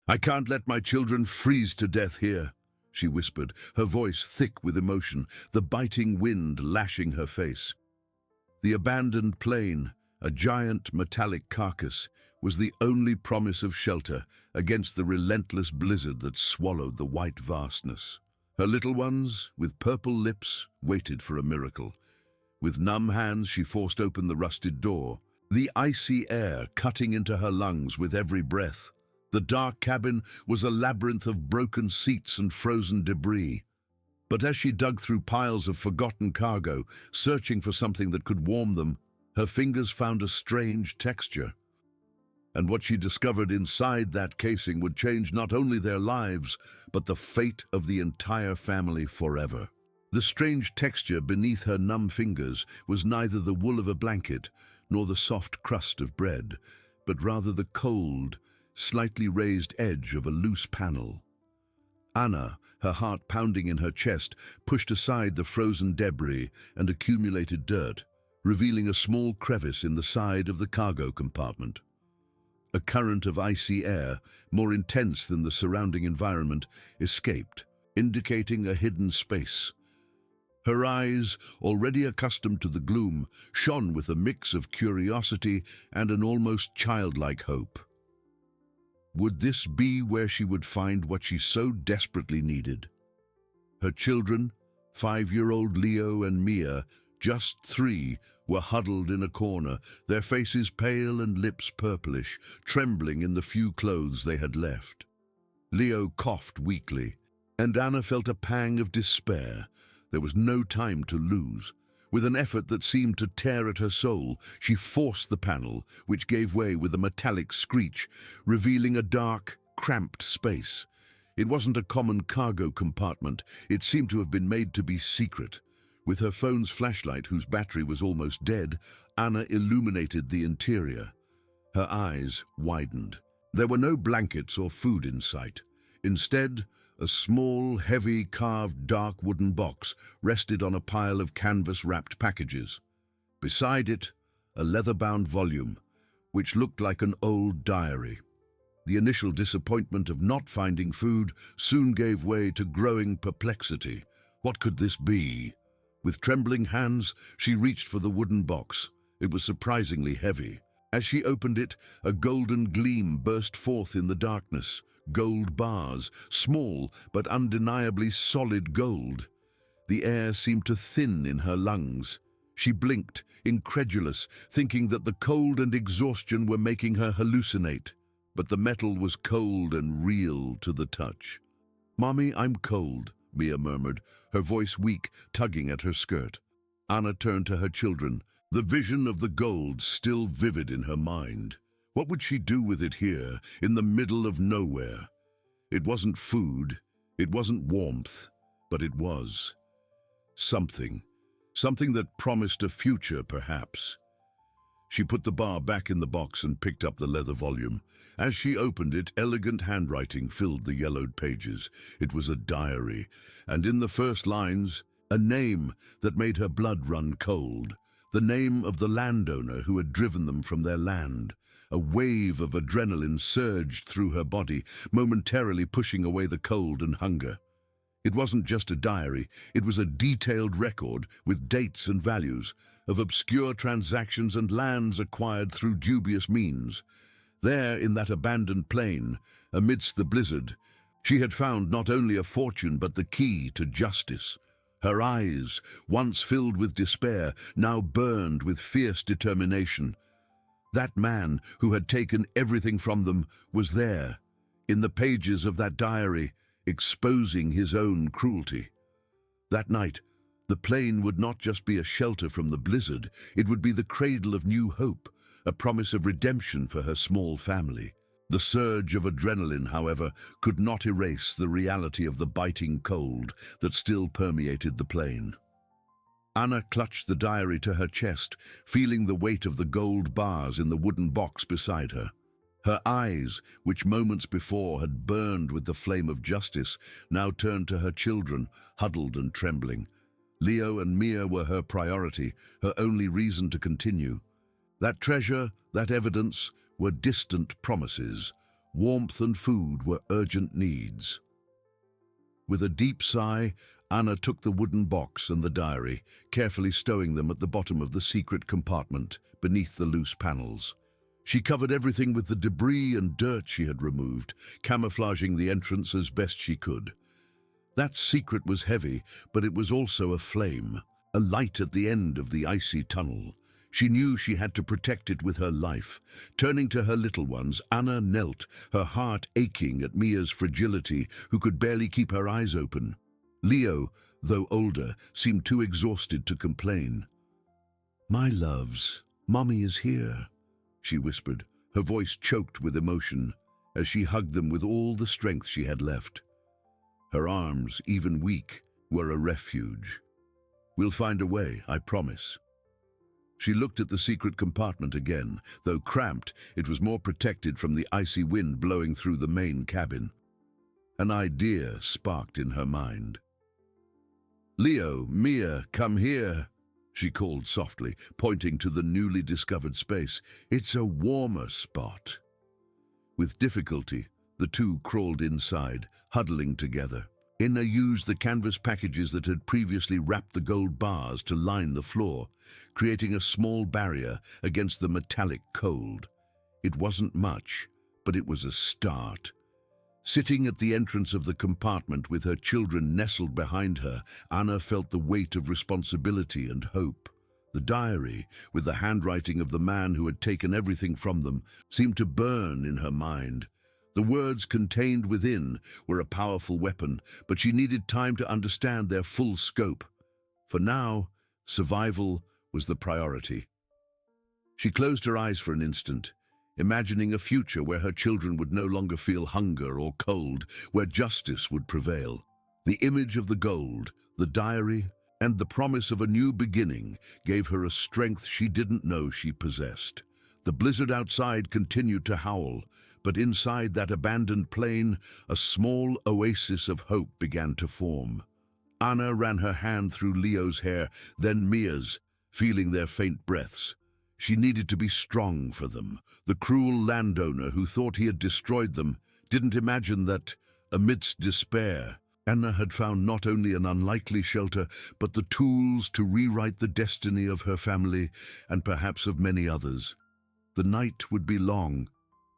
"I can't let my children freeze to death here," she whispered, her voice thick with emotion, the biting wind lashing her face. The abandoned plane, a giant metallic carcass, was the only promise of shelter against the relentless blizzard that swallowed the white vastness. Her little ones, with purple lips, waited for a miracle. With numb hands, she forced open the rusted door, the icy air cutting into her lungs with every breath. The dark cabin was a labyrinth of broken seats and frozen debris. But as she dug through piles of forgotten cargo, searching for something that could warm them, her fingers found a strange texture. And what she discovered inside that casing would change not only their lives, but the fate of the entire family forever. The strange texture beneath her numb fingers was neither the wool of a blanket nor the soft crust of bread, but rather the cold, slightly raised edge of a loose panel. Anna, her heart pounding in her chest, pushed aside the frozen debris and accumulated dirt, revealing a small crevice in the side of the cargo compartment. A current of icy air, more intense than the surrounding environment, escaped, indicating a hidden space. Her eyes, already accustomed to the gloom, shone with a mix of curiosity and an almost childlike hope. Would this be where she would find what she so desperately needed? Her children, 5-year-old Leo and Mia, just 3, were huddled in a corner, their faces pale and lips purplish, trembling in the few clothes they had left. Leo coughed weakly, and Anna felt a pang of despair. There was no time to lose. With an effort that seemed to tear at her soul, she forced the panel, which gave way with a metallic screech, revealing a dark, cramped space. It wasn't a common cargo compartment. It seemed to have been made to be secret. With her phone's flashlight, whose battery was almost dead, Anna illuminated the interior. Her eyes widened. There were no blankets or food in sight. Instead, a small, heavy, carved, dark wooden box rested on a pile of canvas-wrapped packages. Beside it, a leather-bound volume, which looked like an old diary. The initial disappointment of not finding food soon gave way to growing perplexity. What could this be? With trembling hands, she reached for the wooden box. It was surprisingly heavy. As she opened it, a golden gleam burst forth in the darkness. Gold bars, small but undeniably solid gold. The air seemed to thin in her lungs. She blinked, incredulous, thinking that the cold and exhaustion were making her hallucinate. But the metal was cold and real to the touch. "Mommy, I'm cold," Mia murmured, her voice weak, tugging at her skirt. Anna turned to her children, the vision of the gold still vivid in her mind. What would she do with it here, in the middle of nowhere? It wasn't food, it wasn't warmth, but it was something. Something that promised a future, perhaps. She put the bar back in the box and picked up the leather volume. As she opened it, elegant handwriting filled the yellowed pages. It was a diary, and in the first lines, a name that made her blood run cold. The name of the landowner who had driven them from their land. A wave of adrenaline surged through her body, momentarily pushing away the cold and hunger. It wasn't just a diary, it was a detailed record with dates and values, of obscure transactions and lands acquired through dubious means. There, in that abandoned plane, amidst the blizzard, she had found not only a fortune but the key to justice. Her eyes, once filled with despair, now burned with fierce determination. That man who had taken everything from them was there, in the pages of that diary, exposing his own cruelty. That night, the plane would not just be a shelter from the blizzard, it would be the cradle of new hope, a promise of redemption for her small family. The surge of adrenaline, however, could not erase the reality of the biting cold that still permeated the plane. Anna clutched the diary to her chest, feeling the weight of the gold bars in the wooden box beside her. Her eyes, which moments before had burned with the flame of justice, now turned to her children, huddled and trembling. Leo and Mia were her priority, her only reason to continue. That treasure, that evidence, were distant promises, Warmth and food were urgent needs. With a deep sigh, Anna took the wooden box and the diary, carefully stowing them at the bottom of the secret compartment beneath the loose panels. She covered everything with the debris and dirt she had removed, camouflaging the entrance as best she could. That secret was heavy, but it was also a flame, a light at the end of the icy tunnel. She knew she had to protect it with her life. Turning to her little ones, Anna knelt, her heart aching at Mia's fragility, who could barely keep her eyes open. Leo, though older, seemed too exhausted to complain. "My loves, Mommy is here," she whispered, her voice choked with emotion, as she hugged them with all the strength she had left. Her arms, even weak, were a refuge. "We'll find a way, I promise." She looked at the secret compartment again. Though cramped, it was more protected from the icy wind blowing through the main cabin. An idea sparked in her mind. "Leo, Mia, come here," she called softly, pointing to the newly discovered space. "It's a warmer spot." With difficulty, the two crawled inside, huddling together. Anna used the canvas packages that had previously wrapped the gold bars to line the floor, creating a small barrier against the metallic cold. It wasn't much, but it was a start. Sitting at the entrance of the compartment with her children nestled behind her, Anna felt the weight of responsibility and hope. The diary, with the handwriting of the man who had taken everything from them, seemed to burn in her mind. The words contained within were a powerful weapon, but she needed time to understand their full scope. For now, survival was the priority. She closed her eyes for an instant, imagining a future where her children would no longer feel hunger or cold, where justice would prevail. The image of the gold, the diary, and the promise of a new beginning gave her a strength she didn't know she possessed. The blizzard outside continued to howl, but inside that abandoned plane, a small oasis of hope began to form. Anna ran her hand through Leo's hair, then Mia's, feeling their faint breaths. She needed to be strong for them. The cruel landowner who thought he had destroyed them didn't imagine that, amidst despair, Anna had found not only an unlikely shelter, but the tools to rewrite the destiny of her family and perhaps of many others. The night would be long,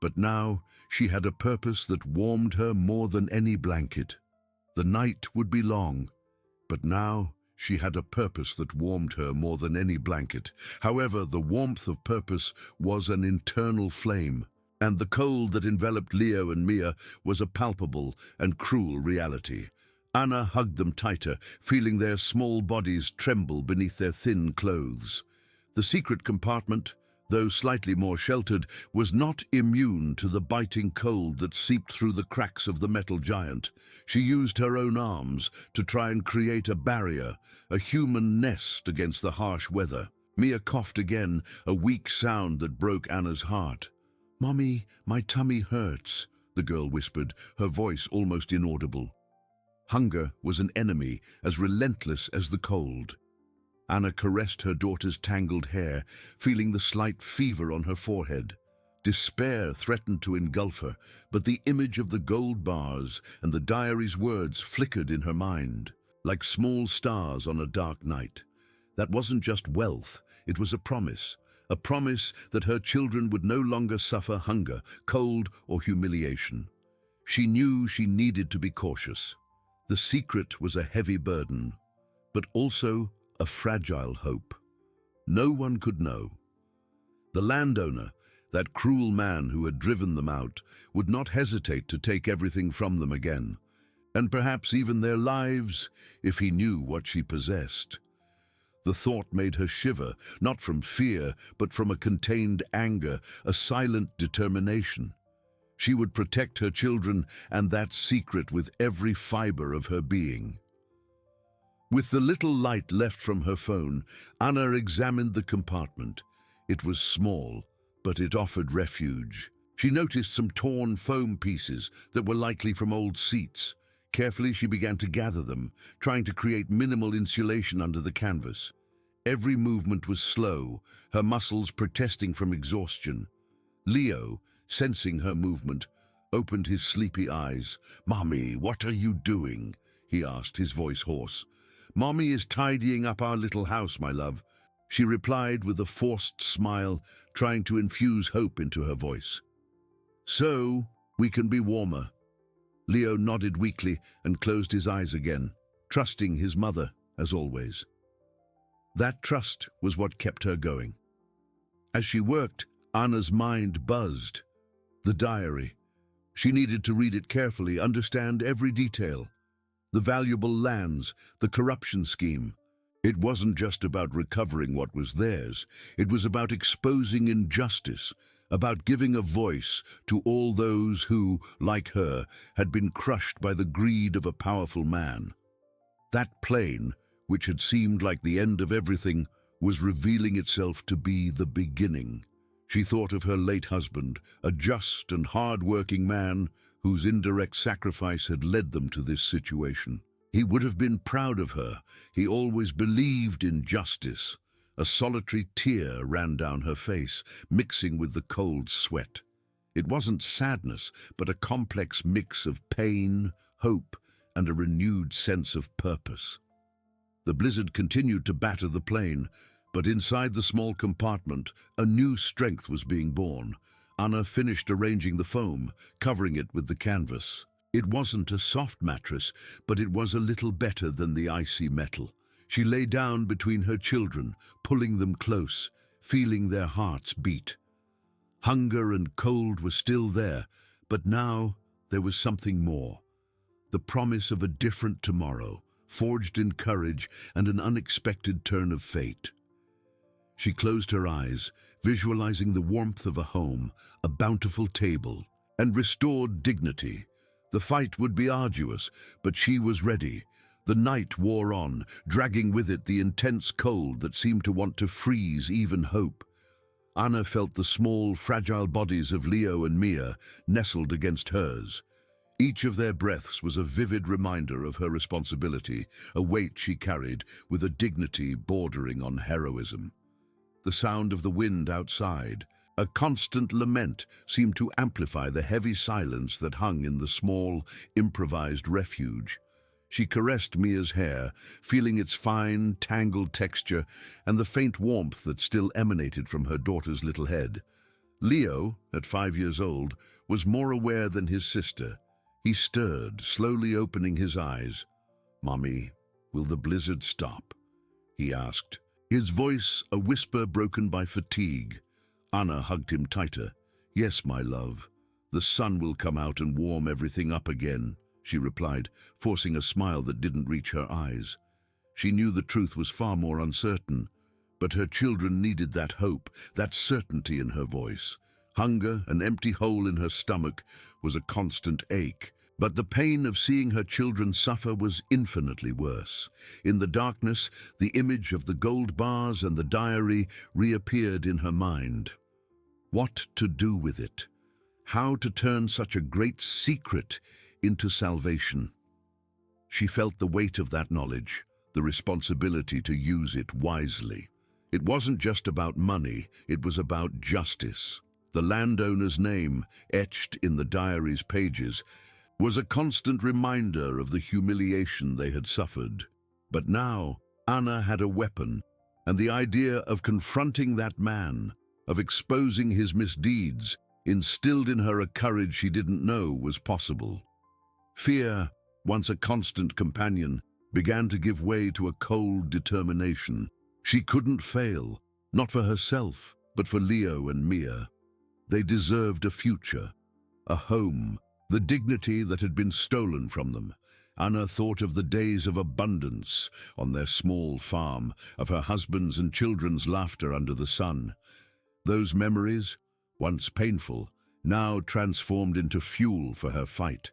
but now she had a purpose that warmed her more than any blanket. The night would be long, but now she had a purpose that warmed her more than any blanket. However, the warmth of purpose was an internal flame, and the cold that enveloped Leo and Mia was a palpable and cruel reality. Anna hugged them tighter, feeling their small bodies tremble beneath their thin clothes. The secret compartment, though slightly more sheltered, was not immune to the biting cold that seeped through the cracks of the metal giant. She used her own arms to try and create a barrier, a human nest against the harsh weather. Mia coughed again, a weak sound that broke Anna's heart. "Mommy, my tummy hurts," the girl whispered, her voice almost inaudible. Hunger was an enemy as relentless as the cold. Anna caressed her daughter's tangled hair, feeling the slight fever on her forehead. Despair threatened to engulf her, but the image of the gold bars and the diary's words flickered in her mind, like small stars on a dark night. That wasn't just wealth, it was a promise that her children would no longer suffer hunger, cold, or humiliation. She knew she needed to be cautious. The secret was a heavy burden, but also a fragile hope. No one could know. The landowner, that cruel man who had driven them out, would not hesitate to take everything from them again, and perhaps even their lives, if he knew what she possessed. The thought made her shiver, not from fear, but from a contained anger, a silent determination. She would protect her children and that secret with every fiber of her being. With the little light left from her phone, Anna examined the compartment. It was small, but it offered refuge. She noticed some torn foam pieces that were likely from old seats. Carefully, she began to gather them, trying to create minimal insulation under the canvas. Every movement was slow, her muscles protesting from exhaustion. Leo, sensing her movement, opened his sleepy eyes. "Mommy, what are you doing?" he asked, his voice hoarse. "Mommy is tidying up our little house, my love," she replied with a forced smile, trying to infuse hope into her voice. "So we can be warmer." Leo nodded weakly and closed his eyes again, trusting his mother, as always. That trust was what kept her going. As she worked, Anna's mind buzzed. The diary. She needed to read it carefully, understand every detail. The valuable lands, the corruption scheme. It wasn't just about recovering what was theirs. It was about exposing injustice, about giving a voice to all those who, like her, had been crushed by the greed of a powerful man. That plane, which had seemed like the end of everything, was revealing itself to be the beginning. She thought of her late husband, a just and hard-working man whose indirect sacrifice had led them to this situation. He would have been proud of her. He always believed in justice. A solitary tear ran down her face, mixing with the cold sweat. It wasn't sadness, but a complex mix of pain, hope, and a renewed sense of purpose. The blizzard continued to batter the plane, but inside the small compartment, a new strength was being born. Anna finished arranging the foam, covering it with the canvas. It wasn't a soft mattress, but it was a little better than the icy metal. She lay down between her children, pulling them close, feeling their hearts beat. Hunger and cold were still there, but now there was something more. The promise of a different tomorrow, forged in courage and an unexpected turn of fate. She closed her eyes, visualizing the warmth of a home, a bountiful table, and restored dignity. The fight would be arduous, but she was ready. The night wore on, dragging with it the intense cold that seemed to want to freeze even hope. Anna felt the small, fragile bodies of Leo and Mia nestled against hers. Each of their breaths was a vivid reminder of her responsibility, a weight she carried with a dignity bordering on heroism. The sound of the wind outside, a constant lament, seemed to amplify the heavy silence that hung in the small, improvised refuge. She caressed Mia's hair, feeling its fine, tangled texture and the faint warmth that still emanated from her daughter's little head. Leo, at 5 years old, was more aware than his sister. He stirred, slowly opening his eyes. "Mommy, will the blizzard stop?" he asked, his voice a whisper broken by fatigue. Anna hugged him tighter. "Yes, my love. The sun will come out and warm everything up again," she replied, forcing a smile that didn't reach her eyes. She knew the truth was far more uncertain, but her children needed that hope, that certainty in her voice. Hunger, an empty hole in her stomach, was a constant ache. But the pain of seeing her children suffer was infinitely worse. In the darkness, the image of the gold bars and the diary reappeared in her mind. What to do with it? How to turn such a great secret into salvation? She felt the weight of that knowledge, the responsibility to use it wisely. It wasn't just about money, it was about justice. The landowner's name, etched in the diary's pages, was a constant reminder of the humiliation they had suffered. But now, Anna had a weapon, and the idea of confronting that man, of exposing his misdeeds, instilled in her a courage she didn't know was possible. Fear, once a constant companion, began to give way to a cold determination. She couldn't fail, not for herself, but for Leo and Mia. They deserved a future, a home, the dignity that had been stolen from them. Anna thought of the days of abundance on their small farm, of her husband's and children's laughter under the sun. Those memories, once painful, now transformed into fuel for her fight.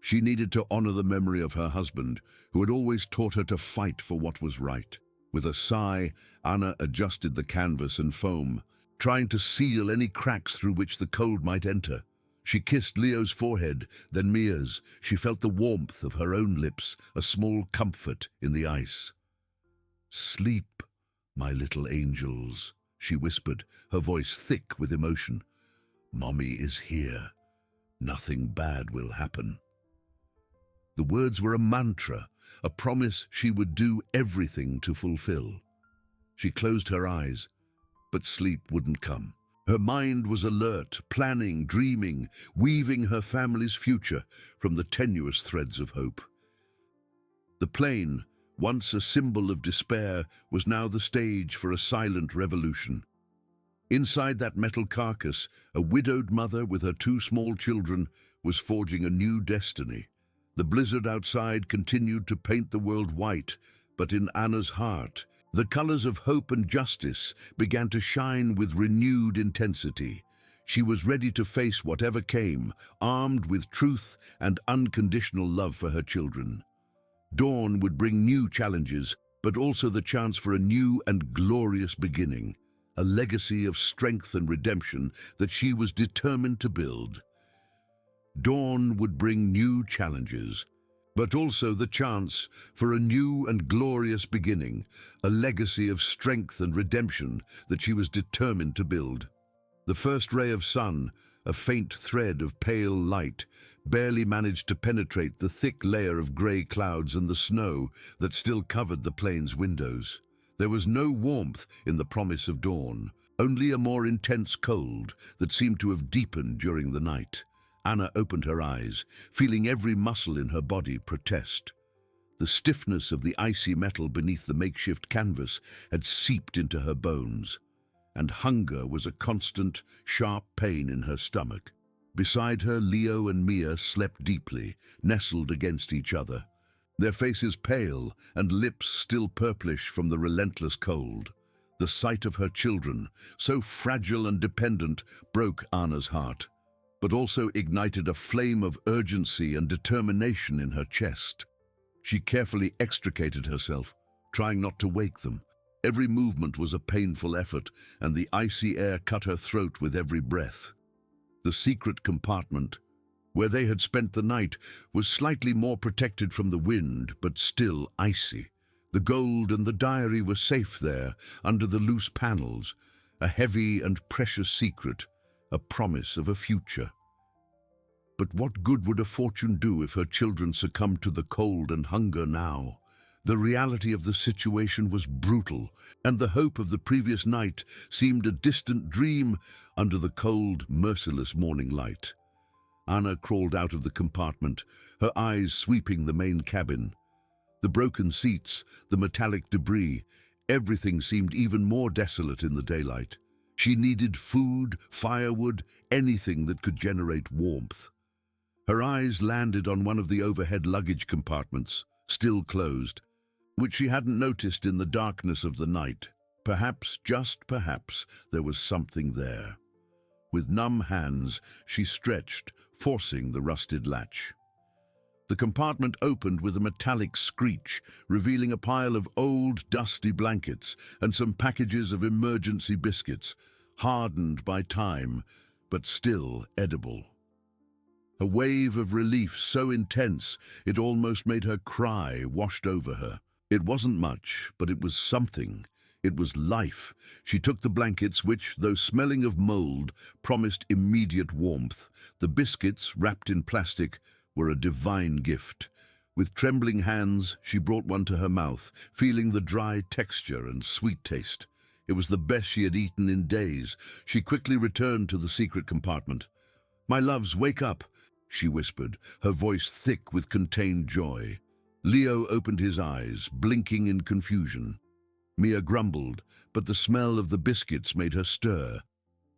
She needed to honor the memory of her husband, who had always taught her to fight for what was right. With a sigh, Anna adjusted the canvas and foam, trying to seal any cracks through which the cold might enter. She kissed Leo's forehead, then Mia's. She felt the warmth of her own lips, a small comfort in the ice. "Sleep, my little angels," she whispered, her voice thick with emotion. "Mommy is here. Nothing bad will happen. The words were a mantra, a promise she would do everything to fulfill. She closed her eyes, but sleep wouldn't come. Her mind was alert, planning, dreaming, weaving her family's future from the tenuous threads of hope. The plane, once a symbol of despair, was now the stage for a silent revolution. Inside that metal carcass, a widowed mother with her two small children was forging a new destiny. The blizzard outside continued to paint the world white, but in Anna's heart, the colors of hope and justice began to shine with renewed intensity. She was ready to face whatever came, armed with truth and unconditional love for her children. Dawn would bring new challenges, but also the chance for a new and glorious beginning, a legacy of strength and redemption that she was determined to build. Dawn would bring new challenges, but also the chance for a new and glorious beginning, a legacy of strength and redemption that she was determined to build. The first ray of sun, a faint thread of pale light, barely managed to penetrate the thick layer of grey clouds and the snow that still covered the plane's windows. There was no warmth in the promise of dawn, only a more intense cold that seemed to have deepened during the night. Anna opened her eyes, feeling every muscle in her body protest. The stiffness of the icy metal beneath the makeshift canvas had seeped into her bones, and hunger was a constant, sharp pain in her stomach. Beside her, Leo and Mia slept deeply, nestled against each other, their faces pale and lips still purplish from the relentless cold. The sight of her children, so fragile and dependent, broke Anna's heart, but also ignited a flame of urgency and determination in her chest. She carefully extricated herself, trying not to wake them. Every movement was a painful effort, and the icy air cut her throat with every breath. The secret compartment, where they had spent the night, was slightly more protected from the wind, but still icy. The gold and the diary were safe there, under the loose panels, a heavy and precious secret, a promise of a future. But what good would a fortune do if her children succumbed to the cold and hunger now? The reality of the situation was brutal, and the hope of the previous night seemed a distant dream under the cold, merciless morning light. Anna crawled out of the compartment, her eyes sweeping the main cabin. The broken seats, the metallic debris, everything seemed even more desolate in the daylight. She needed food, firewood, anything that could generate warmth. Her eyes landed on one of the overhead luggage compartments, still closed, which she hadn't noticed in the darkness of the night. Perhaps, just perhaps, there was something there. With numb hands, she stretched, forcing the rusted latch. The compartment opened with a metallic screech, revealing a pile of old, dusty blankets and some packages of emergency biscuits, hardened by time, but still edible. A wave of relief so intense it almost made her cry washed over her. It wasn't much, but it was something. It was life. She took the blankets which, though smelling of mold, promised immediate warmth. The biscuits, wrapped in plastic, were a divine gift. With trembling hands, she brought one to her mouth, feeling the dry texture and sweet taste. It was the best she had eaten in days. She quickly returned to the secret compartment. "My loves, wake up," she whispered, her voice thick with contained joy. Leo opened his eyes, blinking in confusion. Mia grumbled, but the smell of the biscuits made her stir.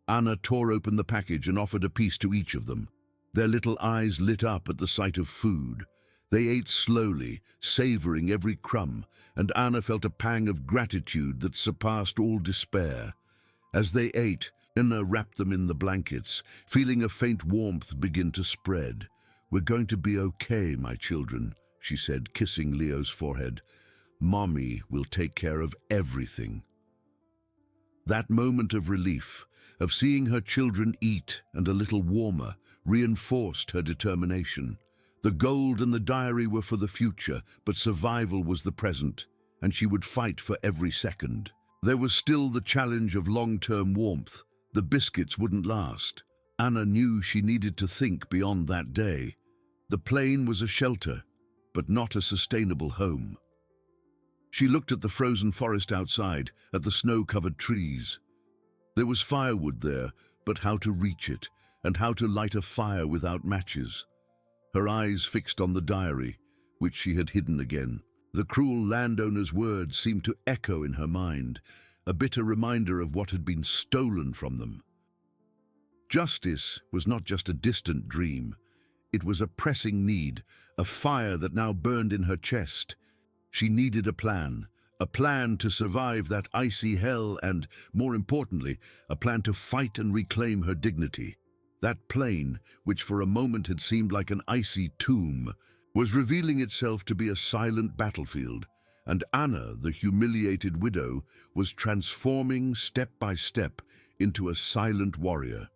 Anna tore open the package and offered a piece to each of them. Their little eyes lit up at the sight of food. They ate slowly, savoring every crumb, and Anna felt a pang of gratitude that surpassed all despair. As they ate, Anna wrapped them in the blankets, feeling a faint warmth begin to spread. "We're going to be okay, my children," she said, kissing Leo's forehead. "Mommy will take care of everything." That moment of relief, of seeing her children eat and a little warmer, reinforced her determination. The gold and the diary were for the future, but survival was the present, and she would fight for every second. There was still the challenge of long-term warmth. The biscuits wouldn't last. Anna knew she needed to think beyond that day. The plane was a shelter, but not a sustainable home. She looked at the frozen forest outside, at the snow-covered trees. There was firewood there, but how to reach it, and how to light a fire without matches? Her eyes fixed on the diary, which she had hidden again. The cruel landowner's words seemed to echo in her mind, a bitter reminder of what had been stolen from them. Justice was not just a distant dream. It was a pressing need, a fire that now burned in her chest. She needed a plan to survive that icy hell and, more importantly, a plan to fight and reclaim her dignity. That plane, which for a moment had seemed like an icy tomb, was revealing itself to be a silent battlefield, and Anna, the humiliated widow, was transforming step by step into a silent warrior.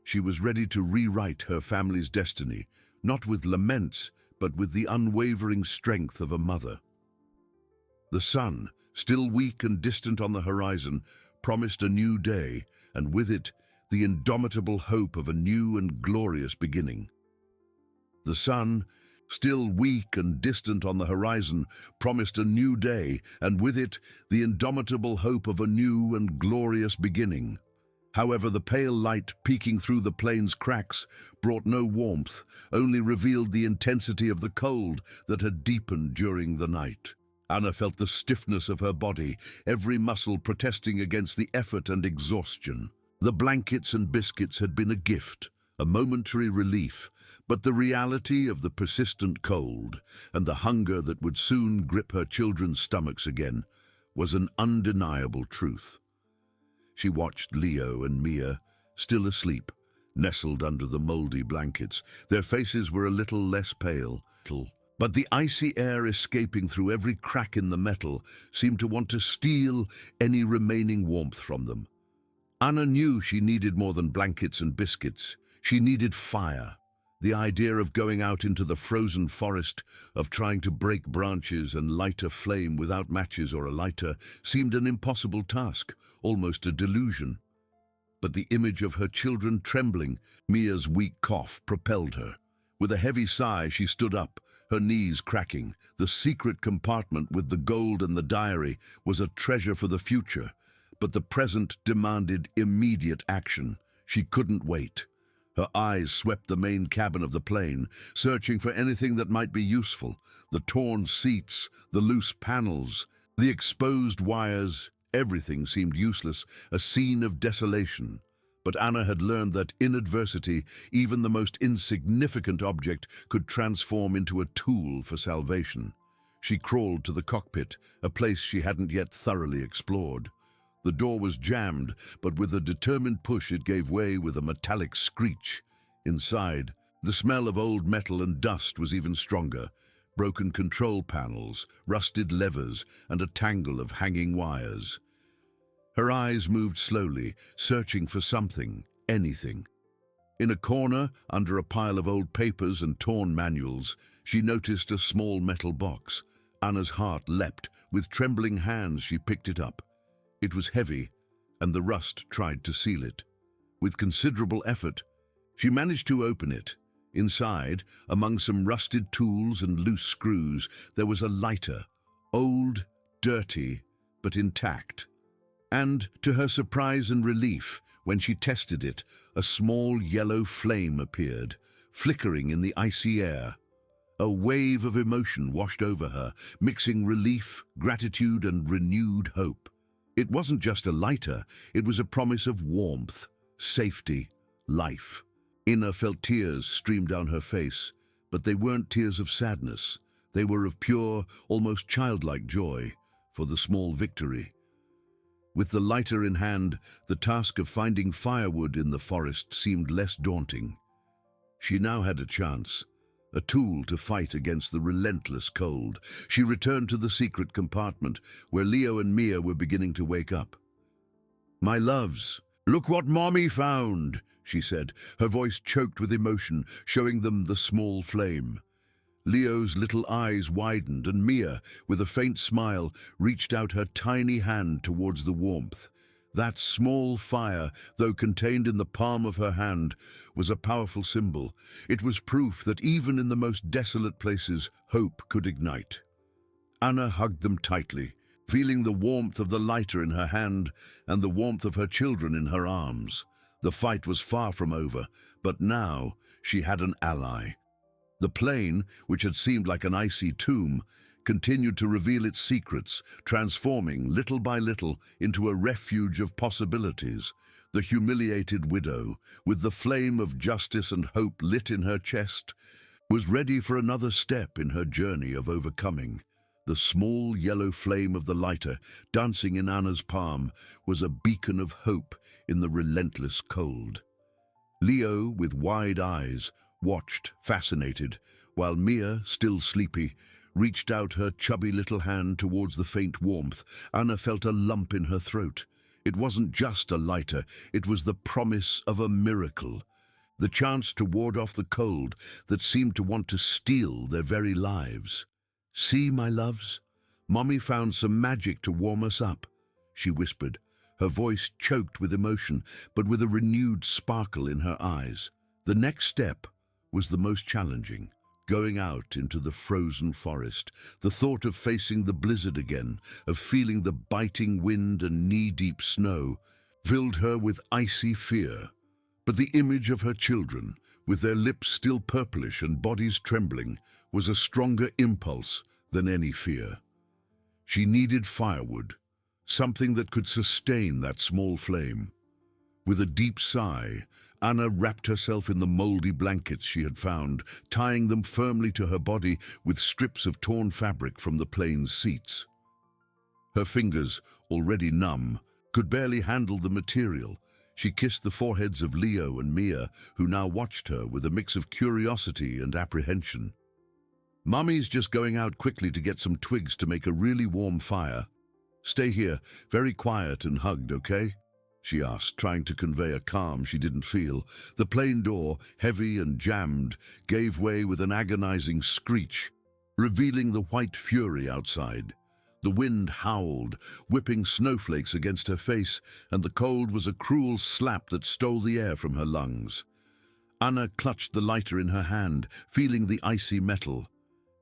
She was ready to rewrite her family's destiny, not with laments, but with the unwavering strength of a mother. The sun, still weak and distant on the horizon, promised a new day, and with it, the indomitable hope of a new and glorious beginning. The sun, still weak and distant on the horizon, promised a new day, and with it, the indomitable hope of a new and glorious beginning. However, the pale light peeking through the plane's cracks brought no warmth, only revealed the intensity of the cold that had deepened during the night. Anna felt the stiffness of her body, every muscle protesting against the effort and exhaustion. The blankets and biscuits had been a gift, a momentary relief, but the reality of the persistent cold and the hunger that would soon grip her children's stomachs again was an undeniable truth. She watched Leo and Mia, still asleep, nestled under the moldy blankets. Their faces were a little less pale, but the icy air escaping through every crack in the metal seemed to want to steal any remaining warmth from them. Anna knew she needed more than blankets and biscuits. She needed fire. The idea of going out into the frozen forest, of trying to break branches and light a flame without matches or a lighter, seemed an impossible task, almost a delusion. But the image of her children trembling, Mia's weak cough, propelled her. With a heavy sigh, she stood up, her knees cracking. The secret compartment with the gold and the diary was a treasure for the future, but the present demanded immediate action. She couldn't wait. Her eyes swept the main cabin of the plane, searching for anything that might be useful. The torn seats, the loose panels, the exposed wires, everything seemed useless, a scene of desolation. But Anna had learned that in adversity, even the most insignificant object could transform into a tool for salvation. She crawled to the cockpit, a place she hadn't yet thoroughly explored. The door was jammed, but with a determined push it gave way with a metallic screech. Inside, the smell of old metal and dust was even stronger. Broken control panels, rusted levers, and a tangle of hanging wires. Her eyes moved slowly, searching for something, anything. In a corner, under a pile of old papers and torn manuals, she noticed a small metal box. Anna's heart leapt. With trembling hands, she picked it up. It was heavy, and the rust tried to seal it. With considerable effort, she managed to open it. Inside, among some rusted tools and loose screws, there was a lighter, old, dirty, but intact. And, to her surprise and relief, when she tested it, a small yellow flame appeared, flickering in the icy air. A wave of emotion washed over her, mixing relief, gratitude, and renewed hope. It wasn't just a lighter, it was a promise of warmth, safety, life. Anna felt tears stream down her face, but they weren't tears of sadness. They were of pure, almost childlike joy for the small victory. With the lighter in hand, the task of finding firewood in the forest seemed less daunting. She now had a chance, a tool to fight against the relentless cold. She returned to the secret compartment, where Leo and Mia were beginning to wake up. "My loves, look what Mommy found," she said, her voice choked with emotion, showing them the small flame. Leo's little eyes widened, and Mia, with a faint smile, reached out her tiny hand towards the warmth. That small fire, though contained in the palm of her hand, was a powerful symbol. It was proof that even in the most desolate places, hope could ignite. Anna hugged them tightly, feeling the warmth of the lighter in her hand and the warmth of her children in her arms. The fight was far from over, but now she had an ally. The plain, which had seemed like an icy tomb, continued to reveal its secrets, transforming little by little into a refuge of possibilities. The humiliated widow, with the flame of justice and hope lit in her chest, was ready for another step in her journey of overcoming. The small yellow flame of the lighter, dancing in Anna's palm, was a beacon of hope in the relentless cold. Leo, with wide eyes, watched, fascinated, while Mia, still sleepy, reached out her chubby little hand towards the faint warmth. Anna felt a lump in her throat. It wasn't just a lighter, it was the promise of a miracle. The chance to ward off the cold that seemed to want to steal their very lives. "See, my loves, Mommy found some magic to warm us up," she whispered, her voice choked with emotion, but with a renewed sparkle in her eyes. The next step was the most challenging. Going out into the frozen forest, the thought of facing the blizzard again, of feeling the biting wind and knee-deep snow, filled her with icy fear. But the image of her children, with their lips still purplish and bodies trembling, was a stronger impulse than any fear. She needed firewood, something that could sustain that small flame. With a deep sigh, Anna wrapped herself in the moldy blankets she had found, tying them firmly to her body with strips of torn fabric from the plane's seats. Her fingers, already numb, could barely handle the material. She kissed the foreheads of Leo and Mia, who now watched her with a mix of curiosity and apprehension. "Mummy's just going out quickly to get some twigs to make a really warm fire. Stay here, very quiet and hugged, okay?" she asked, trying to convey a calm she didn't feel. The plane door, heavy and jammed, gave way with an agonizing screech, revealing the white fury outside. The wind howled, whipping snowflakes against her face, and the cold was a cruel slap that stole the air from her lungs. Anna clutched the lighter in her hand, feeling the icy metal.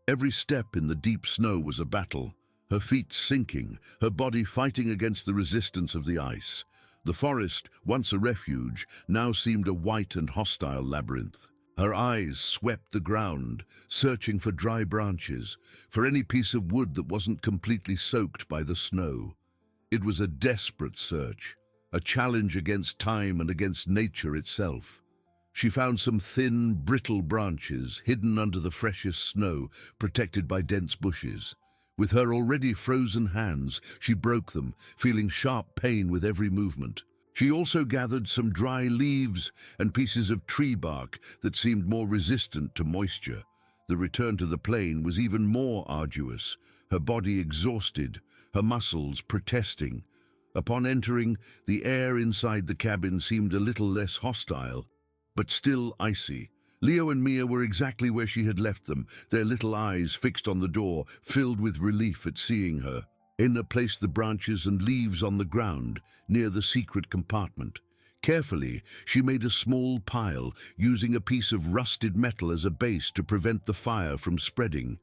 Every step in the deep snow was a battle, her feet sinking, her body fighting against the resistance of the ice. The forest, once a refuge, now seemed a white and hostile labyrinth. Her eyes swept the ground, searching for dry branches, for any piece of wood that wasn't completely soaked by the snow. It was a desperate search, a challenge against time and against nature itself. She found some thin, brittle branches hidden under the freshest snow, protected by dense bushes. With her already frozen hands, she broke them, feeling sharp pain with every movement. She also gathered some dry leaves and pieces of tree bark that seemed more resistant to moisture. The return to the plane was even more arduous, her body exhausted, her muscles protesting. Upon entering, the air inside the cabin seemed a little less hostile, but still icy. Leo and Mia were exactly where she had left them, their little eyes fixed on the door, filled with relief at seeing her. Inna placed the branches and leaves on the ground, near the secret compartment. Carefully, she made a small pile, using a piece of rusted metal as a base to prevent the fire from spreading.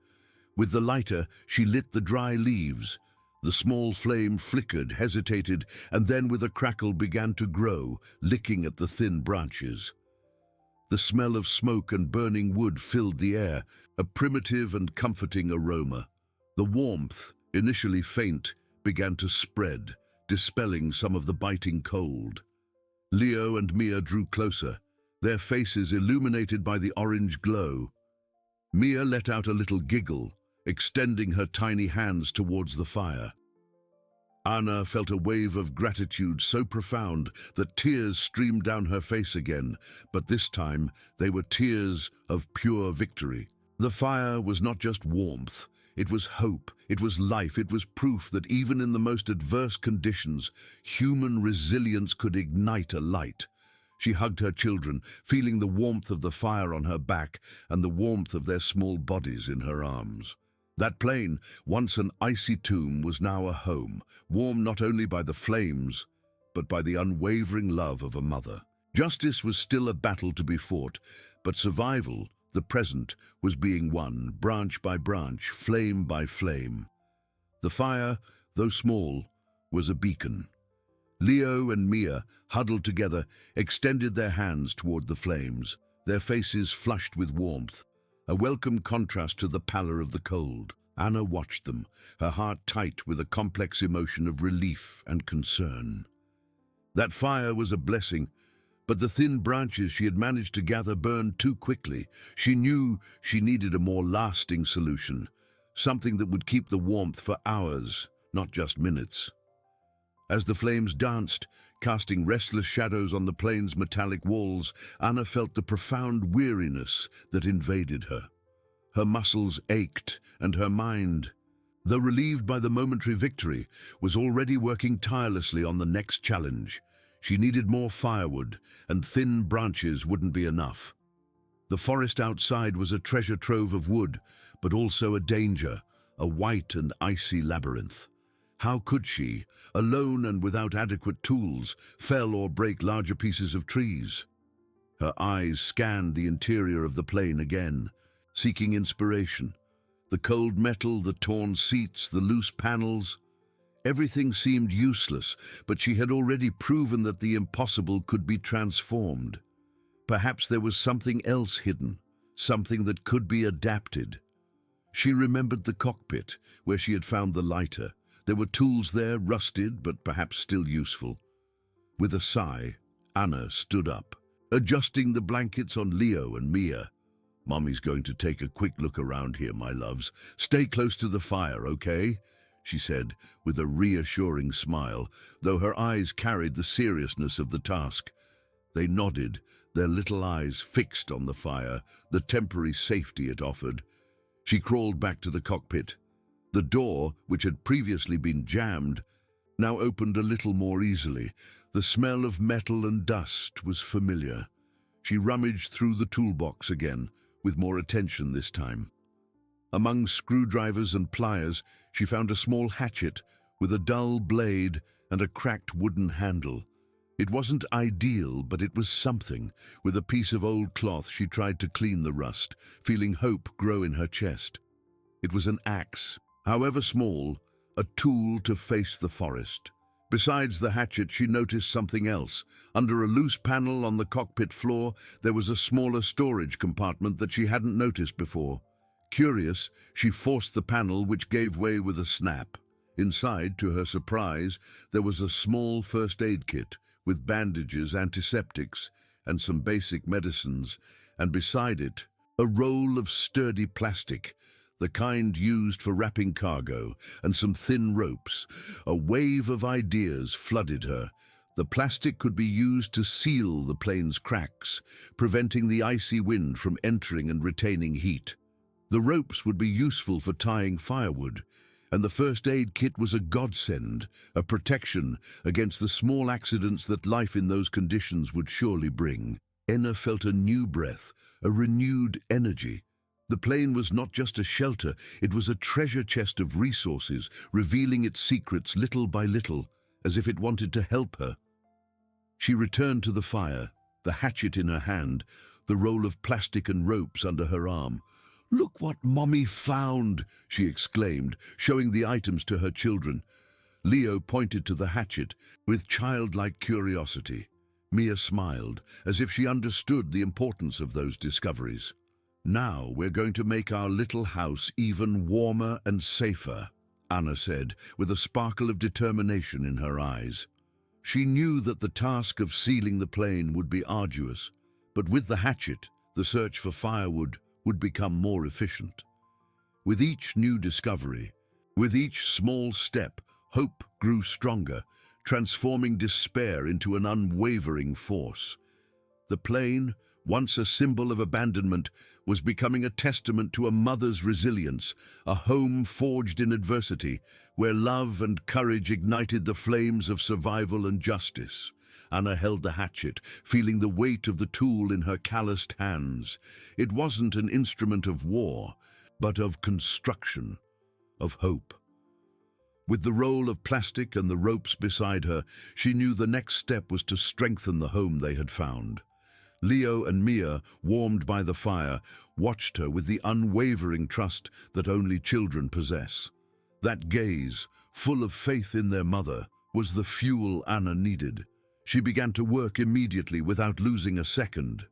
With the lighter, she lit the dry leaves. The small flame flickered, hesitated, and then with a crackle began to grow, licking at the thin branches. The smell of smoke and burning wood filled the air, a primitive and comforting aroma. The warmth, initially faint, began to spread, dispelling some of the biting cold. Leo and Mia drew closer, their faces illuminated by the orange glow. Mia let out a little giggle, extending her tiny hands towards the fire. Anna felt a wave of gratitude so profound that tears streamed down her face again, but this time they were tears of pure victory. The fire was not just warmth, it was hope, it was life, it was proof that even in the most adverse conditions, human resilience could ignite a light. She hugged her children, feeling the warmth of the fire on her back and the warmth of their small bodies in her arms. That plain, once an icy tomb, was now a home, warm not only by the flames, but by the unwavering love of a mother. Justice was still a battle to be fought, but survival, the present, was being won, branch by branch, flame by flame. The fire, though small, was a beacon. Leo and Mia, huddled together, extended their hands toward the flames, their faces flushed with warmth, a welcome contrast to the pallor of the cold. Anna watched them, her heart tight with a complex emotion of relief and concern. That fire was a blessing, but the thin branches she had managed to gather burned too quickly. She knew she needed a more lasting solution, something that would keep the warmth for hours, not just minutes. As the flames danced, casting restless shadows on the plane's metallic walls, Anna felt the profound weariness that invaded her. Her muscles ached, and her mind, though relieved by the momentary victory, was already working tirelessly on the next challenge. She needed more firewood, and thin branches wouldn't be enough. The forest outside was a treasure trove of wood, but also a danger, a white and icy labyrinth. How could she, alone and without adequate tools, fell or break larger pieces of trees? Her eyes scanned the interior of the plane again, seeking inspiration. The cold metal, the torn seats, the loose panels. Everything seemed useless, but she had already proven that the impossible could be transformed. Perhaps there was something else hidden, something that could be adapted. She remembered the cockpit, where she had found the lighter. There were tools there, rusted, but perhaps still useful. With a sigh, Anna stood up, adjusting the blankets on Leo and Mia. "Mommy's going to take a quick look around here, my loves. Stay close to the fire, okay?" she said, with a reassuring smile, though her eyes carried the seriousness of the task. They nodded, their little eyes fixed on the fire, the temporary safety it offered. She crawled back to the cockpit. The door, which had previously been jammed, now opened a little more easily. The smell of metal and dust was familiar. She rummaged through the toolbox again, with more attention this time. Among screwdrivers and pliers, she found a small hatchet with a dull blade and a cracked wooden handle. It wasn't ideal, but it was something. With a piece of old cloth, she tried to clean the rust, feeling hope grow in her chest. It was an axe, however small, a tool to face the forest. Besides the hatchet, she noticed something else. Under a loose panel on the cockpit floor, there was a smaller storage compartment that she hadn't noticed before. Curious, she forced the panel, which gave way with a snap. Inside, to her surprise, there was a small first aid kit with bandages, antiseptics, and some basic medicines, and beside it, a roll of sturdy plastic, the kind used for wrapping cargo, and some thin ropes. A wave of ideas flooded her. The plastic could be used to seal the plane's cracks, preventing the icy wind from entering and retaining heat. The ropes would be useful for tying firewood, and the first aid kit was a godsend, a protection against the small accidents that life in those conditions would surely bring. Anna felt a new breath, a renewed energy. The plane was not just a shelter, it was a treasure chest of resources, revealing its secrets little by little, as if it wanted to help her. She returned to the fire, the hatchet in her hand, the roll of plastic and ropes under her arm. "Look what Mommy found!" she exclaimed, showing the items to her children. Leo pointed to the hatchet with childlike curiosity. Mia smiled, as if she understood the importance of those discoveries. "Now we're going to make our little house even warmer and safer," Anna said, with a sparkle of determination in her eyes. She knew that the task of sealing the plane would be arduous, but with the hatchet, the search for firewood would become more efficient. With each new discovery, with each small step, hope grew stronger, transforming despair into an unwavering force. The plane, once a symbol of abandonment, was becoming a testament to a mother's resilience, a home forged in adversity, where love and courage ignited the flames of survival and justice. Anna held the hatchet, feeling the weight of the tool in her calloused hands. It wasn't an instrument of war, but of construction, of hope. With the roll of plastic and the ropes beside her, she knew the next step was to strengthen the home they had found. Leo and Mia, warmed by the fire, watched her with the unwavering trust that only children possess. That gaze, full of faith in their mother, was the fuel Anna needed. She began to work immediately without losing a second.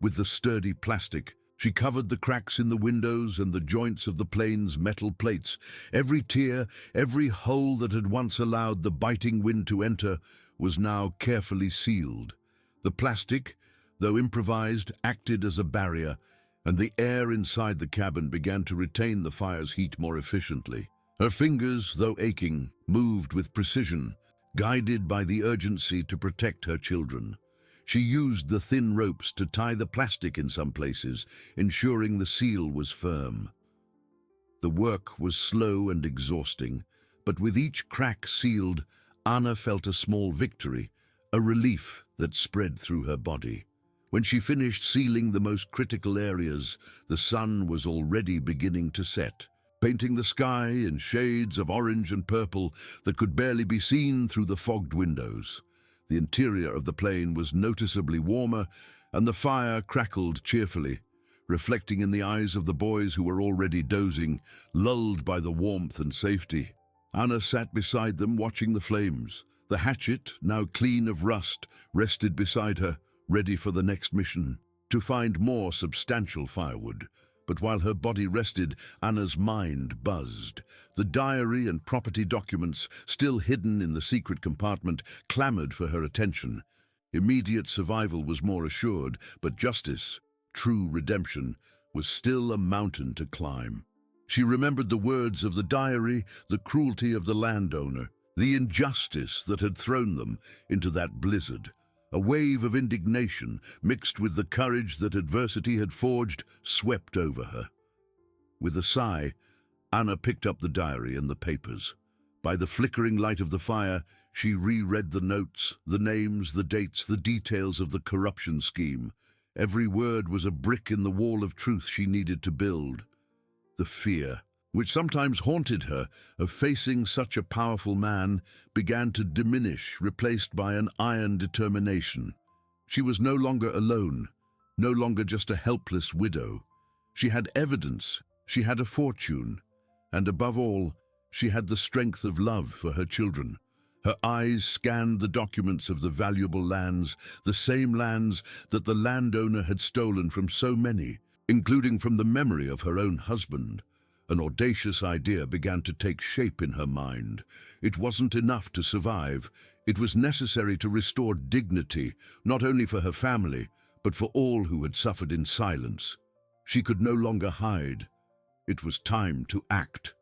With the sturdy plastic, she covered the cracks in the windows and the joints of the plane's metal plates. Every tier, every hole that had once allowed the biting wind to enter, was now carefully sealed. The plastic, though improvised, acted as a barrier, and the air inside the cabin began to retain the fire's heat more efficiently. Her fingers, though aching, moved with precision, guided by the urgency to protect her children. She used the thin ropes to tie the plastic in some places, ensuring the seal was firm. The work was slow and exhausting, but with each crack sealed, Anna felt a small victory, a relief that spread through her body. When she finished sealing the most critical areas, the sun was already beginning to set, painting the sky in shades of orange and purple that could barely be seen through the fogged windows. The interior of the plane was noticeably warmer, and the fire crackled cheerfully, reflecting in the eyes of the boys who were already dozing, lulled by the warmth and safety. Anna sat beside them, watching the flames. The hatchet, now clean of rust, rested beside her, ready for the next mission, to find more substantial firewood. But while her body rested, Anna's mind buzzed. The diary and property documents, still hidden in the secret compartment, clamored for her attention. Immediate survival was more assured, but justice, true redemption, was still a mountain to climb. She remembered the words of the diary, the cruelty of the landowner, the injustice that had thrown them into that blizzard. A wave of indignation, mixed with the courage that adversity had forged, swept over her. With a sigh, Anna picked up the diary and the papers. By the flickering light of the fire, she reread the notes, the names, the dates, the details of the corruption scheme. Every word was a brick in the wall of truth she needed to build. The fear, which sometimes haunted her, of facing such a powerful man, began to diminish, replaced by an iron determination. She was no longer alone, no longer just a helpless widow. She had evidence, she had a fortune, and above all, she had the strength of love for her children. Her eyes scanned the documents of the valuable lands, the same lands that the landowner had stolen from so many, including from the memory of her own husband. An audacious idea began to take shape in her mind. It wasn't enough to survive. It was necessary to restore dignity, not only for her family, but for all who had suffered in silence. She could no longer hide. It was time to act.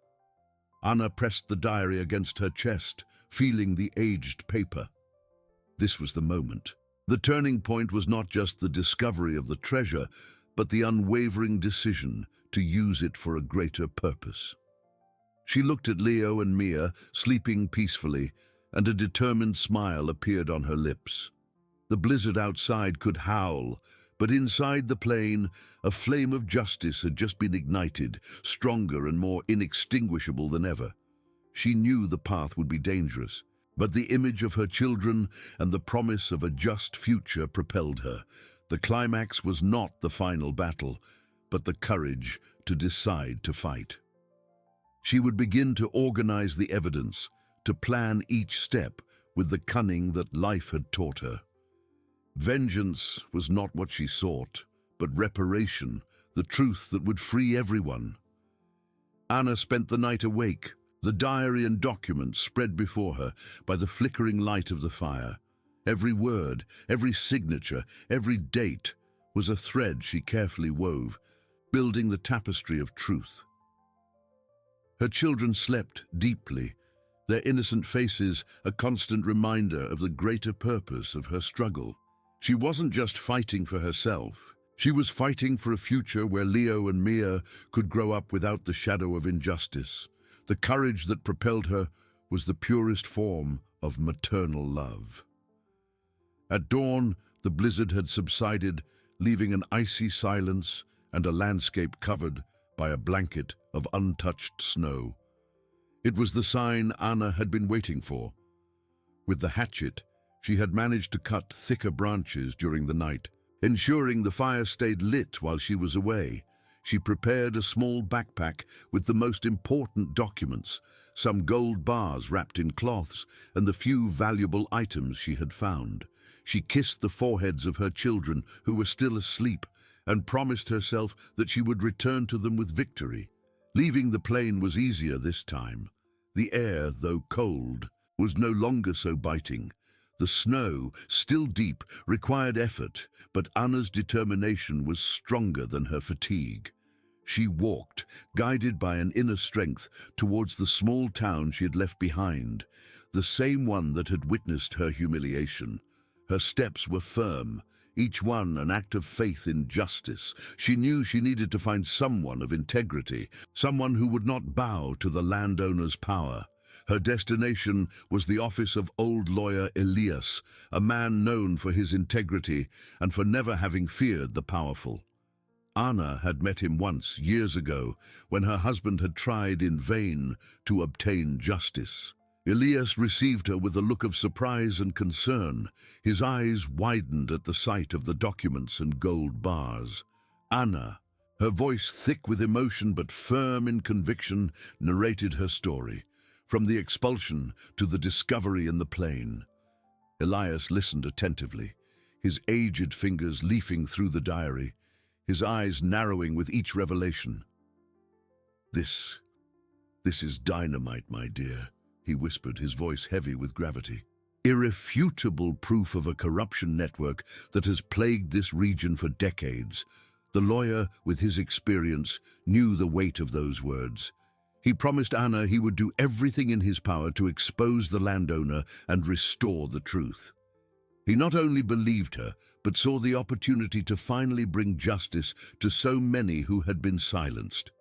Anna pressed the diary against her chest, feeling the aged paper. This was the moment. The turning point was not just the discovery of the treasure, but the unwavering decision to use it for a greater purpose. She looked at Leo and Mia, sleeping peacefully, and a determined smile appeared on her lips. The blizzard outside could howl, but inside the plane, a flame of justice had just been ignited, stronger and more inextinguishable than ever. She knew the path would be dangerous, but the image of her children and the promise of a just future propelled her. The climax was not the final battle, but the courage to decide to fight. She would begin to organize the evidence, to plan each step with the cunning that life had taught her. Vengeance was not what she sought, but reparation, the truth that would free everyone. Anna spent the night awake, the diary and documents spread before her by the flickering light of the fire. Every word, every signature, every date was a thread she carefully wove, building the tapestry of truth. Her children slept deeply, their innocent faces a constant reminder of the greater purpose of her struggle. She wasn't just fighting for herself. She was fighting for a future where Leo and Mia could grow up without the shadow of injustice. The courage that propelled her was the purest form of maternal love. At dawn, the blizzard had subsided, leaving an icy silence and a landscape covered by a blanket of untouched snow. It was the sign Anna had been waiting for. With the hatchet, she had managed to cut thicker branches during the night, ensuring the fire stayed lit while she was away. She prepared a small backpack with the most important documents, some gold bars wrapped in cloths, and the few valuable items she had found. She kissed the foreheads of her children, who were still asleep, and promised herself that she would return to them with victory. Leaving the plain was easier this time. The air, though cold, was no longer so biting. The snow, still deep, required effort, but Anna's determination was stronger than her fatigue. She walked, guided by an inner strength, towards the small town she had left behind, the same one that had witnessed her humiliation. Her steps were firm, each one an act of faith in justice. She knew she needed to find someone of integrity, someone who would not bow to the landowner's power. Her destination was the office of old lawyer Elias, a man known for his integrity and for never having feared the powerful. Anna had met him once, years ago, when her husband had tried in vain to obtain justice. Elias received her with a look of surprise and concern. His eyes widened at the sight of the documents and gold bars. Anna, her voice thick with emotion but firm in conviction, narrated her story, from the expulsion to the discovery in the plain. Elias listened attentively, his aged fingers leafing through the diary, his eyes narrowing with each revelation. This is dynamite, my dear," he whispered, his voice heavy with gravity. "Irrefutable proof of a corruption network that has plagued this region for decades." The lawyer, with his experience, knew the weight of those words. He promised Anna he would do everything in his power to expose the landowner and restore the truth. He not only believed her, but saw the opportunity to finally bring justice to so many who had been silenced.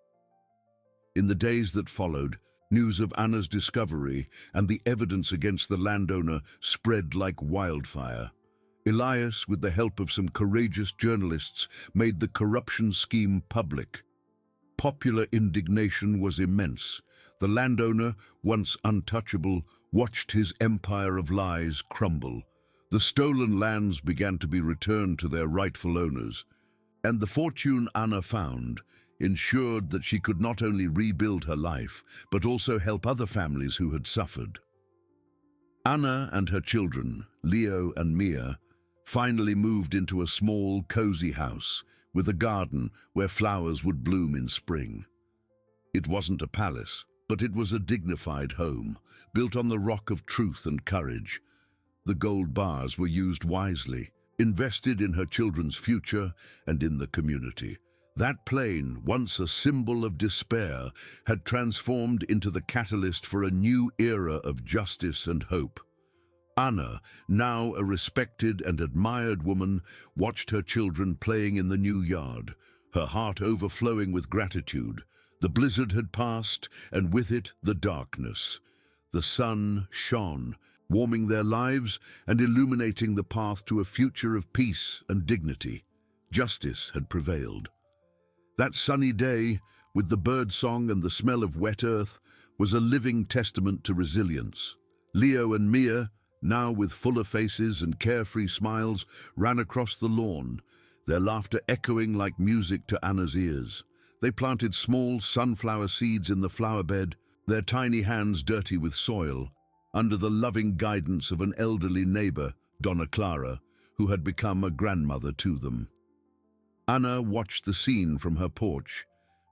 In the days that followed, news of Anna's discovery and the evidence against the landowner spread like wildfire. Elias, with the help of some courageous journalists, made the corruption scheme public. Popular indignation was immense. The landowner, once untouchable, watched his empire of lies crumble. The stolen lands began to be returned to their rightful owners, and the fortune Anna found ensured that she could not only rebuild her life, but also help other families who had suffered. Anna and her children, Leo and Mia, finally moved into a small, cozy house with a garden where flowers would bloom in spring. It wasn't a palace, but it was a dignified home, built on the rock of truth and courage. The gold bars were used wisely, invested in her children's future and in the community. That plain, once a symbol of despair, had transformed into the catalyst for a new era of justice and hope. Anna, now a respected and admired woman, watched her children playing in the new yard, her heart overflowing with gratitude. The blizzard had passed, and with it the darkness. The sun shone, warming their lives and illuminating the path to a future of peace and dignity. Justice had prevailed. That sunny day, with the birdsong and the smell of wet earth, was a living testament to resilience. Leo and Mia, now with fuller faces and carefree smiles, ran across the lawn, their laughter echoing like music to Anna's ears. They planted small sunflower seeds in the flower bed, their tiny hands dirty with soil, under the loving guidance of an elderly neighbor, Donna Clara, who had become a grandmother to them. Anna watched the scene from her porch,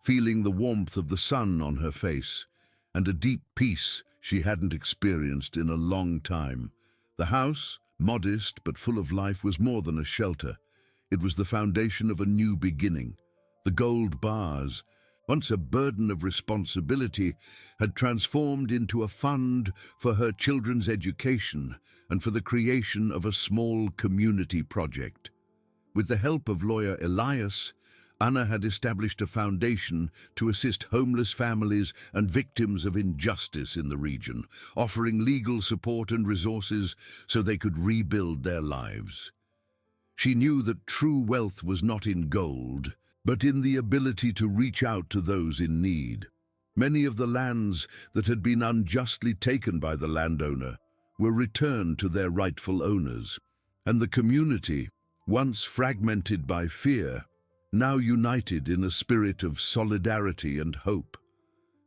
feeling the warmth of the sun on her face, and a deep peace she hadn't experienced in a long time. The house, modest but full of life, was more than a shelter. It was the foundation of a new beginning. The gold bars, once a burden of responsibility, had transformed into a fund for her children's education and for the creation of a small community project. With the help of lawyer Elias, Anna had established a foundation to assist homeless families and victims of injustice in the region, offering legal support and resources so they could rebuild their lives. She knew that true wealth was not in gold, but in the ability to reach out to those in need. Many of the lands that had been unjustly taken by the landowner were returned to their rightful owners, and the community, once fragmented by fear, now united in a spirit of solidarity and hope.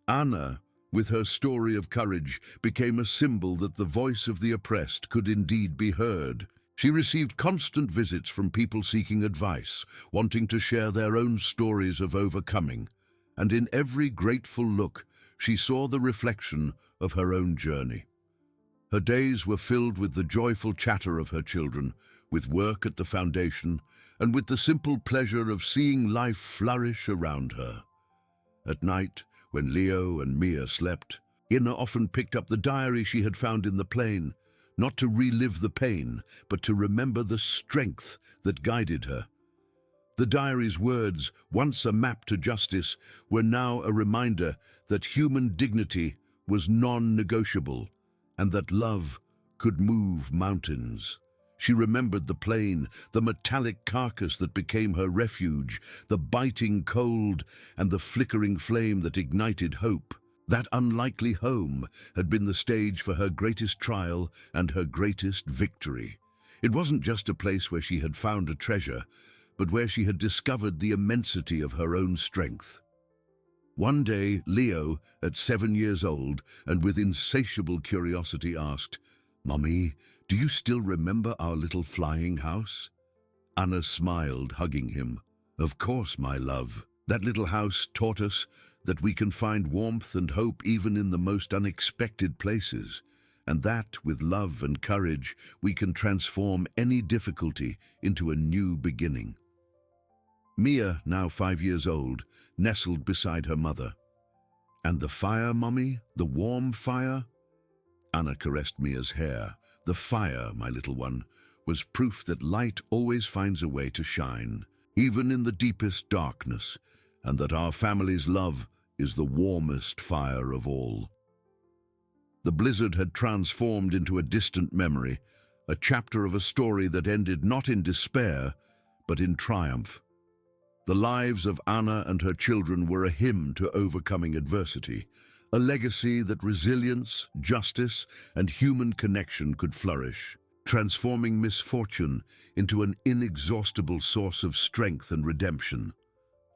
Anna, with her story of courage, became a symbol that the voice of the oppressed could indeed be heard. She received constant visits from people seeking advice, wanting to share their own stories of overcoming, and in every grateful look she saw the reflection of her own journey. Her days were filled with the joyful chatter of her children, with work at the foundation, and with the simple pleasure of seeing life flourish around her. At night, when Leo and Mia slept, Anna often picked up the diary she had found in the plain, not to relive the pain, but to remember the strength that guided her. The diary's words, once a map to justice, were now a reminder that human dignity was non-negotiable and that love could move mountains. She remembered the plain, the metallic carcass that became her refuge, the biting cold and the flickering flame that ignited hope. That unlikely home had been the stage for her greatest trial and her greatest victory. It wasn't just a place where she had found a treasure, but where she had discovered the immensity of her own strength. One day, Leo, at 7 years old, and with insatiable curiosity asked, "Mommy, do you still remember our little flying house?" Anna smiled, hugging him. "Of course, my love. That little house taught us that we can find warmth and hope even in the most unexpected places, and that, with love and courage, we can transform any difficulty into a new beginning." Mia, now 5 years old, nestled beside her mother. "And the fire, Mommy? The warm fire?" Anna caressed Mia's hair. "The fire, my little one, was proof that light always finds a way to shine, even in the deepest darkness, and that our family's love is the warmest fire of all." The blizzard had transformed into a distant memory, a chapter of a story that ended not in despair, but in triumph. The lives of Anna and her children were a hymn to overcoming adversity, a legacy that resilience, justice, and human connection could flourish, transforming misfortune into an inexhaustible source of strength and redemption.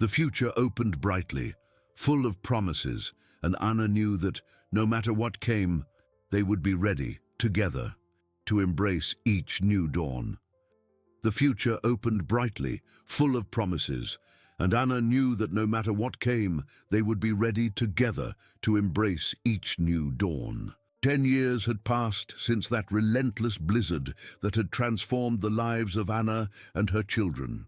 The future opened brightly, full of promises, and Anna knew that, no matter what came, they would be ready, together, to embrace each new dawn. The future opened brightly, full of promises, and Anna knew that no matter what came, they would be ready together to embrace each new dawn. 10 years had passed since that relentless blizzard that had transformed the lives of Anna and her children.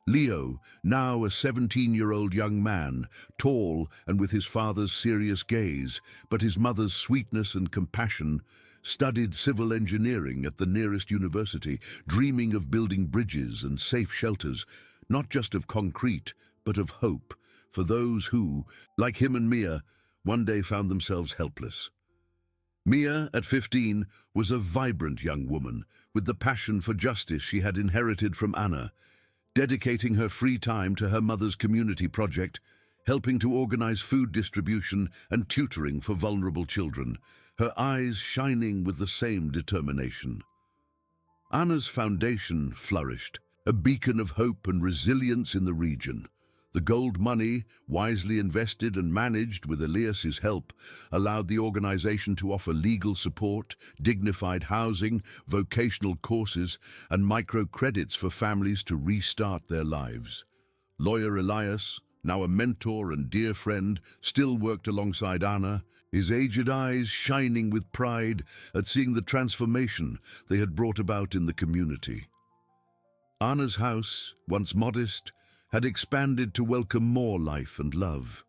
Leo, now a 17-year-old young man, tall and with his father's serious gaze, but his mother's sweetness and compassion, studied civil engineering at the nearest university, dreaming of building bridges and safe shelters, not just of concrete, but of hope, for those who, like him and Mia, one day found themselves helpless. Mia, at 15, was a vibrant young woman, with the passion for justice she had inherited from Anna, dedicating her free time to her mother's community project, helping to organize food distribution and tutoring for vulnerable children, her eyes shining with the same determination. Anna's foundation flourished, a beacon of hope and resilience in the region. The gold money, wisely invested and managed with Elias's help, allowed the organization to offer legal support, dignified housing, vocational courses, and microcredits for families to restart their lives. Lawyer Elias, now a mentor and dear friend, still worked alongside Anna, his aged eyes shining with pride at seeing the transformation they had brought about in the community. Anna's house, once modest, had expanded to welcome more life and love.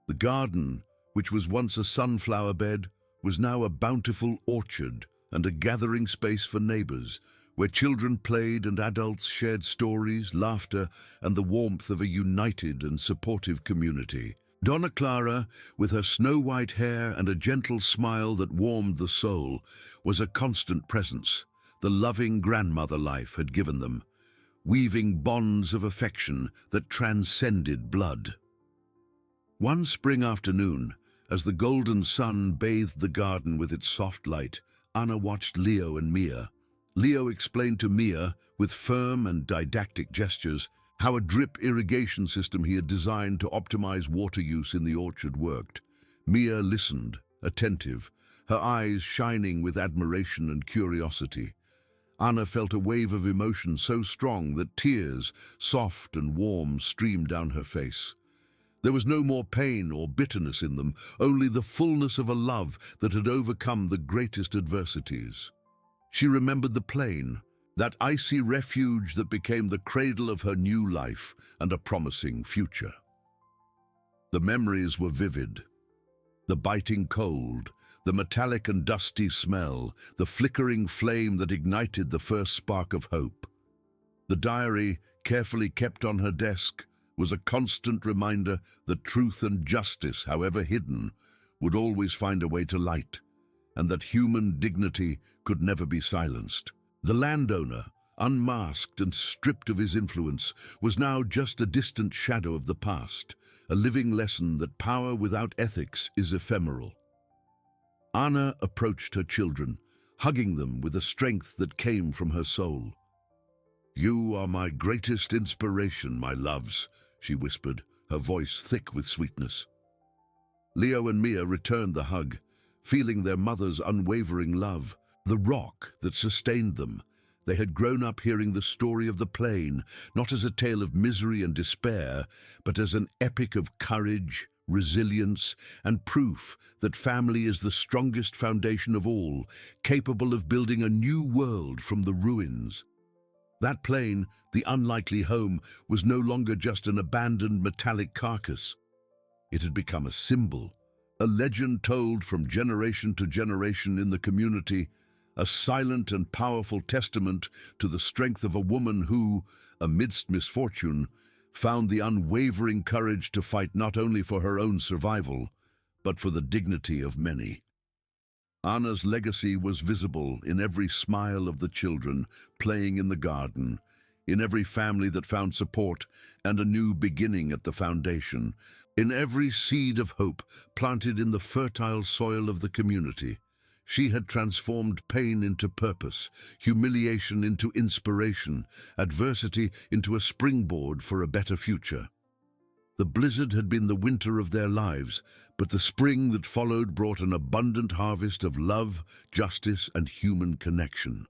The garden, which was once a sunflower bed, was now a bountiful orchard and a gathering space for neighbors, where children played and adults shared stories, laughter, and the warmth of a united and supportive community. Donna Clara, with her snow-white hair and a gentle smile that warmed the soul, was a constant presence. The loving grandmother life had given them, weaving bonds of affection that transcended blood. One spring afternoon, as the golden sun bathed the garden with its soft light, Anna watched Leo and Mia. Leo explained to Mia, with firm and didactic gestures, how a drip irrigation system he had designed to optimize water use in the orchard worked. Mia listened, attentive, her eyes shining with admiration and curiosity. Anna felt a wave of emotion so strong that tears, soft and warm, streamed down her face. There was no more pain or bitterness in them, only the fullness of a love that had overcome the greatest adversities. She remembered the plain, that icy refuge that became the cradle of her new life and a promising future. The memories were vivid. The biting cold, the metallic and dusty smell, the flickering flame that ignited the first spark of hope. The diary, carefully kept on her desk, was a constant reminder that truth and justice, however hidden, would always find a way to light, and that human dignity could never be silenced. The landowner, unmasked and stripped of his influence, was now just a distant shadow of the past, a living lesson that power without ethics is ephemeral. Anna approached her children, hugging them with a strength that came from her soul. "You are my greatest inspiration, my loves," she whispered, her voice thick with sweetness. Leo and Mia returned the hug, feeling their mother's unwavering love, the rock that sustained them. They had grown up hearing the story of the plain, not as a tale of misery and despair, but as an epic of courage, resilience, and proof that family is the strongest foundation of all, capable of building a new world from the ruins. That plain, the unlikely home, was no longer just an abandoned metallic carcass. It had become a symbol, a legend told from generation to generation in the community, a silent and powerful testament to the strength of a woman who, amidst misfortune, found the unwavering courage to fight not only for her own survival, but for the dignity of many. Anna's legacy was visible in every smile of the children playing in the garden, in every family that found support and a new beginning at the foundation, in every seed of hope planted in the fertile soil of the community. She had transformed pain into purpose, humiliation into inspiration, adversity into a springboard for a better future. The blizzard had been the winter of their lives, but the spring that followed brought an abundant harvest of love, justice, and human connection.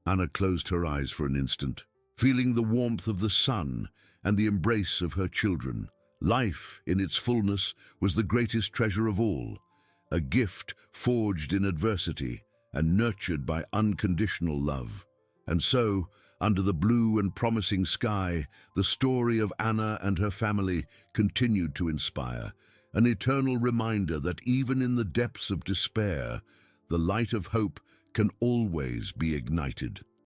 Anna closed her eyes for an instant, feeling the warmth of the sun and the embrace of her children. Life, in its fullness, was the greatest treasure of all, a gift forged in adversity and nurtured by unconditional love. And so, under the blue and promising sky, the story of Anna and her family continued to inspire, an eternal reminder that even in the depths of despair, the light of hope can always be ignited.